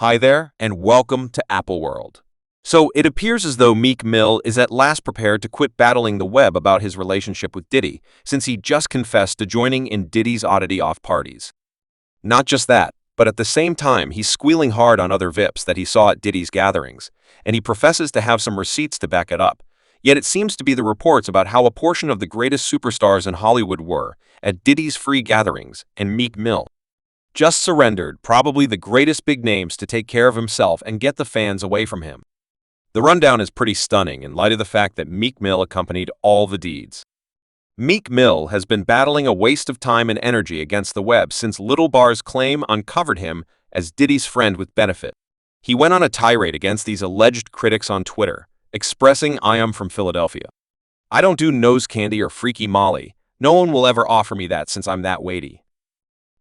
Hi there, and welcome to Apple World. So, it appears as though Meek Mill is at last prepared to quit battling the web about his relationship with Diddy, since he just confessed to joining in Diddy's oddity off parties. Not just that, but at the same time, he's squealing hard on other VIPs that he saw at Diddy's gatherings, and he professes to have some receipts to back it up. Yet it seems to be the reports about how a portion of the greatest superstars in Hollywood were at Diddy's free gatherings, and Meek Mill just surrendered probably the greatest big names to take care of himself and get the fans away from him. The rundown is pretty stunning in light of the fact that Meek Mill accompanied all the deeds. Meek Mill has been battling a waste of time and energy against the web since Little Bar's claim uncovered him as Diddy's friend with benefit. He went on a tirade against these alleged critics on Twitter, expressing, "I am from Philadelphia. I don't do nose candy or freaky Molly. No one will ever offer me that since I'm that weighty.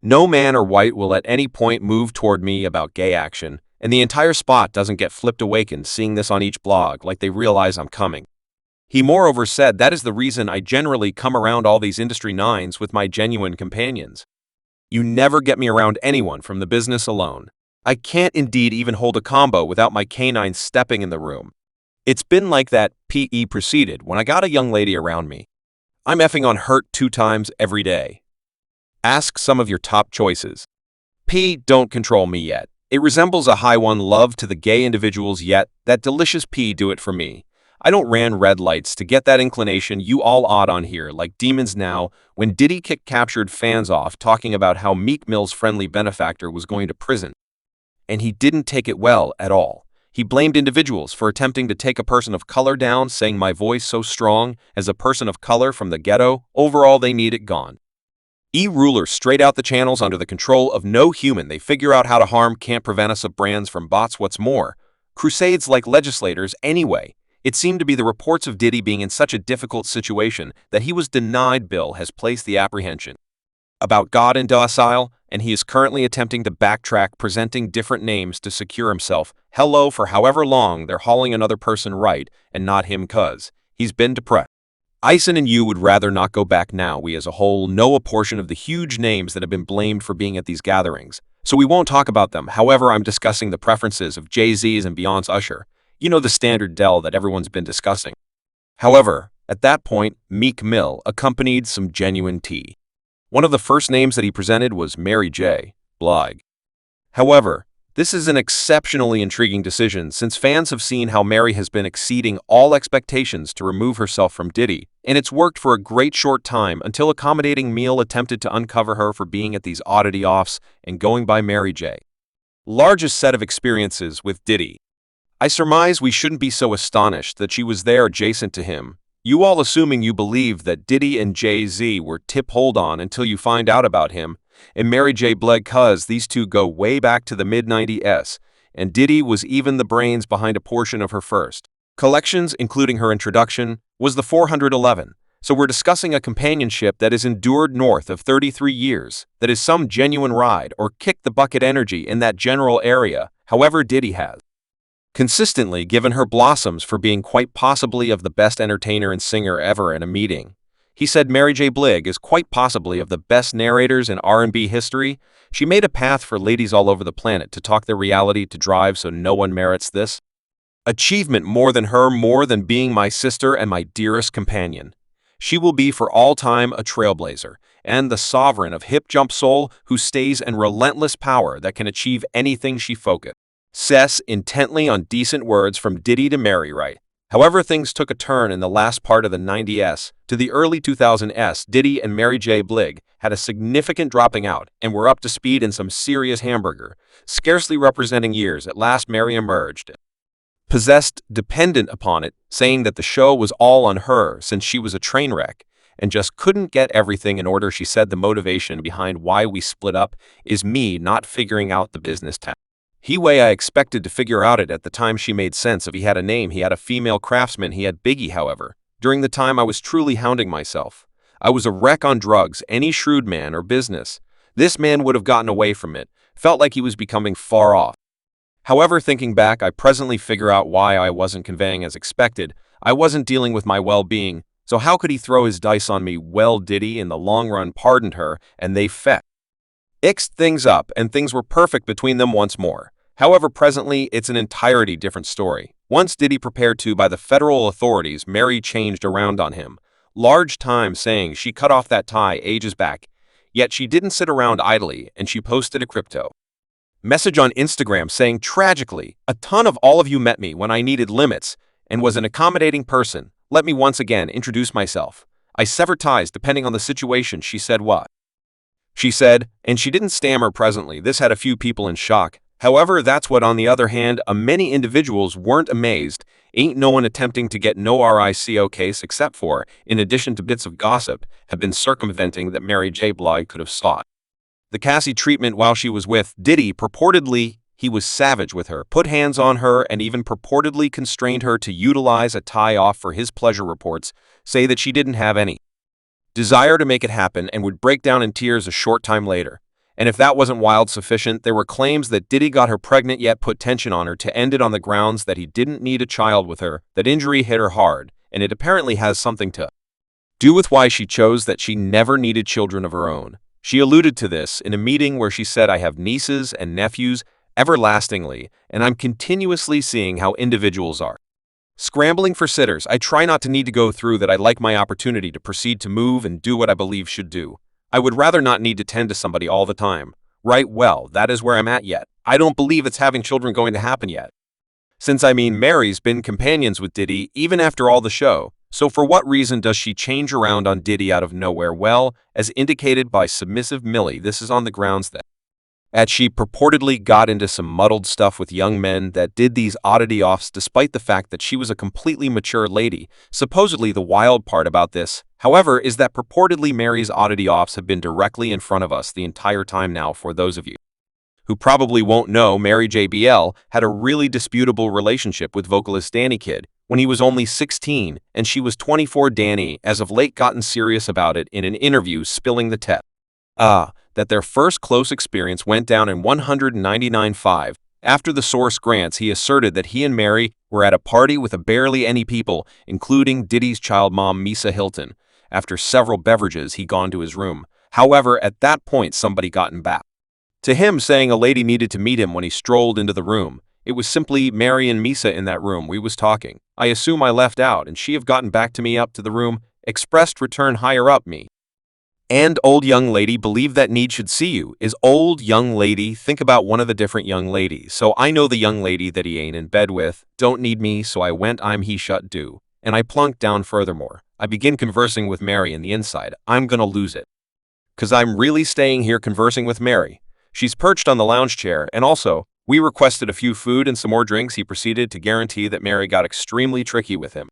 No man or white will at any point move toward me about gay action, and the entire spot doesn't get flipped awakened seeing this on each blog like they realize I'm coming." He moreover said, "That is the reason I generally come around all these industry nines with my genuine companions. You never get me around anyone from the business alone. I can't indeed even hold a combo without my canine stepping in the room. It's been like that," PE proceeded, "when I got a young lady around me. I'm effing on hurt 2 times every day. Ask some of your top choices. P don't control me yet. It resembles a high one love to the gay individuals yet that delicious P do it for me. I don't ran red lights to get that inclination you all odd on here like demons now when Diddy captured fans off talking about how Meek Mill's friendly benefactor was going to prison. And he didn't take it well at all. He blamed individuals for attempting to take a person of color down, saying my voice so strong as a person of color from the ghetto, overall they need it gone. Ruler straight out the channels under the control of no human. They figure out how to harm, can't prevent us of brands from bots. What's more, crusades like legislators anyway. It seemed to be the reports of Diddy being in such a difficult situation that he was denied bill has placed the apprehension about God and docile, and he is currently attempting to backtrack, presenting different names to secure himself. Hello, for however long they're hauling another person right and not him cuz he's been depressed. Ison and you would rather not go back now. We as a whole know a portion of the huge names that have been blamed for being at these gatherings, so we won't talk about them. However, I'm discussing the preferences of Jay-Z's and Beyonce's Usher. You know, the standard Dell that everyone's been discussing. However, at that point, Meek Mill accompanied some genuine tea. One of the first names that he presented was Mary J. Blige. However, this is an exceptionally intriguing decision since fans have seen how Mary has been exceeding all expectations to remove herself from Diddy, and it's worked for a great short time until accommodating Mill attempted to uncover her for being at these oddity offs and going by Mary J. Largest set of experiences with Diddy. I surmise we shouldn't be so astonished that she was there adjacent to him. You all assuming you believe that Diddy and Jay-Z were tip hold on until you find out about him and Mary J. Blige, cuz these two go way back to the mid-90s, and Diddy was even the brains behind a portion of her first collections, including her introduction, was the 411. So we're discussing a companionship that has endured north of 33 years, that is some genuine ride or kick the bucket energy in that general area. However, Diddy has consistently given her blossoms for being quite possibly of the best entertainer and singer ever in a meeting. He said Mary J. Blige is quite possibly of the best narrators in R&B history. She made a path for ladies all over the planet to talk their reality to drive, so no one merits this achievement more than her, more than being my sister and my dearest companion. She will be for all time a trailblazer and the sovereign of hip jump soul who stays in relentless power that can achieve anything she focuses intently on. Decent words from Diddy to Mary right. However, things took a turn in the last part of the 90s to the early 2000s. Diddy and Mary J. Blige had a significant dropping out and were up to speed in some serious hamburger, scarcely representing years. At last, Mary emerged, possessed, dependent upon it, saying that the show was all on her since she was a train wreck and just couldn't get everything in order. She said the motivation behind why we split up is me not figuring out the business task. He way I expected to figure out it at the time. She made sense. If he had a name, he had a female craftsman, he had Biggie. However, during the time I was truly hounding myself, I was a wreck on drugs. Any shrewd man or business, this man would have gotten away from it. Felt like he was becoming far off. However, thinking back, I presently figure out why I wasn't conveying as expected. I wasn't dealing with my well-being, so how could he throw his dice on me? Well, Diddy in the long run pardoned her, and they ixed things up, and things were perfect between them once more. However, presently, it's an entirely different story. Once Diddy prepared to by the federal authorities, Mary changed around on him, large time saying she cut off that tie ages back. Yet she didn't sit around idly, and she posted a crypto message on Instagram saying, "Tragically, a ton of all of you met me when I needed limits and was an accommodating person. Let me once again introduce myself. I sever ties depending on the situation." She said what? She said, and she didn't stammer presently. This had a few people in shock. However, that's what on the other hand, many individuals weren't amazed. Ain't no one attempting to get no RICO case except for, in addition to bits of gossip, have been circumventing that Mary J. Blige could have sought the Cassie treatment while she was with Diddy. Purportedly, he was savage with her, put hands on her, and even purportedly constrained her to utilize a tie-off for his pleasure. Reports say that she didn't have any desire to make it happen and would break down in tears a short time later. And if that wasn't wild sufficient, there were claims that Diddy got her pregnant yet put tension on her to end it on the grounds that he didn't need a child with her, that injury hit her hard, and it apparently has something to do with why she chose that she never needed children of her own. She alluded to this in a meeting where she said, "I have nieces and nephews everlastingly, and I'm continuously seeing how individuals are scrambling for sitters. I try not to need to go through that. I like my opportunity to proceed to move and do what I believe should do. I would rather not need to tend to somebody all the time." Right, well, that is where I'm at yet. I don't believe it's having children going to happen yet. Since Mary's been companions with Diddy even after all the show. So for what reason does she change around on Diddy out of nowhere? Well, as indicated by Submissive Millie, this is on the grounds that she purportedly got into some muddled stuff with young men that did these oddity offs despite the fact that she was a completely mature lady. Supposedly the wild part about this, however, is that purportedly Mary's oddity offs have been directly in front of us the entire time now. For those of you who probably won't know, Mary JBL had a really disputable relationship with vocalist Danny Kid when he was only 16 and she was 24. Danny, as of late, gotten serious about it in an interview, spilling the tea that their first close experience went down in 199.5. After the source grants, he asserted that he and Mary were at a party with barely any people, including Diddy's child mom, Misa Hilton. After several beverages, he gone to his room. However, at that point, somebody gotten back to him saying a lady needed to meet him when he strolled into the room. It was simply Mary and Misa in that room. We was talking. I assume I left out, and she have gotten back to me up to the room, expressed return higher up me. And old young lady believe that need should see you. Is old young lady, think about one of the different young ladies. So I know the young lady that he ain't in bed with, don't need me, so I went he shut do. And I plunked down. Furthermore, I begin conversing with Mary in the inside. I'm gonna lose it. 'Cause I'm really staying here conversing with Mary. She's perched on the lounge chair, and also, we requested a few food and some more drinks. He proceeded to guarantee that Mary got extremely tricky with him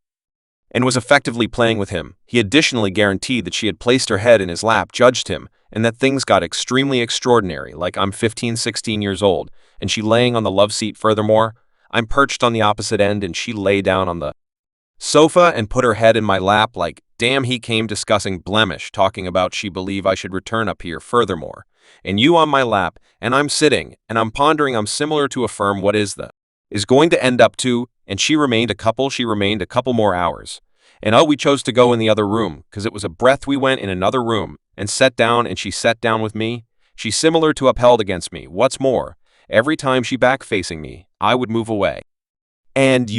and was effectively playing with him. He additionally guaranteed that she had placed her head in his lap, judged him, and that things got extremely extraordinary, like I'm 15, 16 years old, and she laying on the love seat. Furthermore, I'm perched on the opposite end, and she lay down on the sofa and put her head in my lap like, damn, he came discussing blemish, talking about she believe I should return up here. Furthermore, and you on my lap, and I'm sitting, and I'm pondering, I'm similar to affirm what is going to end up to, and she remained a couple more hours. And we chose to go in the other room, 'cause it was a breath. We went in another room, and sat down, and she sat down with me. She similar to upheld against me. What's more, every time she back facing me, I would move away. And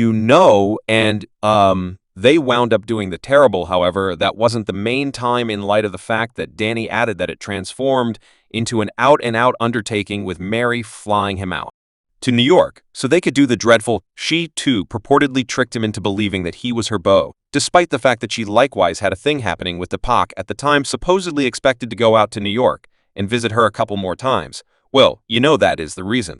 they wound up doing the terrible. However, that wasn't the main time, in light of the fact that Danny added that it transformed into an out-and-out undertaking with Mary flying him out to New York so they could do the dreadful. She, too, purportedly tricked him into believing that he was her beau, despite the fact that she likewise had a thing happening with the Pac at the time, supposedly expected to go out to New York and visit her a couple more times. Well, you know that is the reason.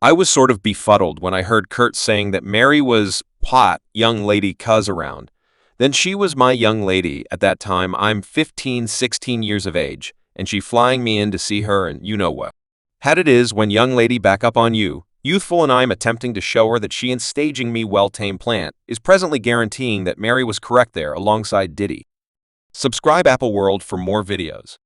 I was sort of befuddled when I heard Kurt saying that Mary was pot young lady cuz around. Then she was my young lady at that time. I'm 15, 16 years of age, and she flying me in to see her, and you know what had it is when young lady back up on you, youthful, and I'm attempting to show her that she in staging me well-tamed plant is presently guaranteeing that Mary was correct there alongside Diddy. Subscribe Apple World for more videos.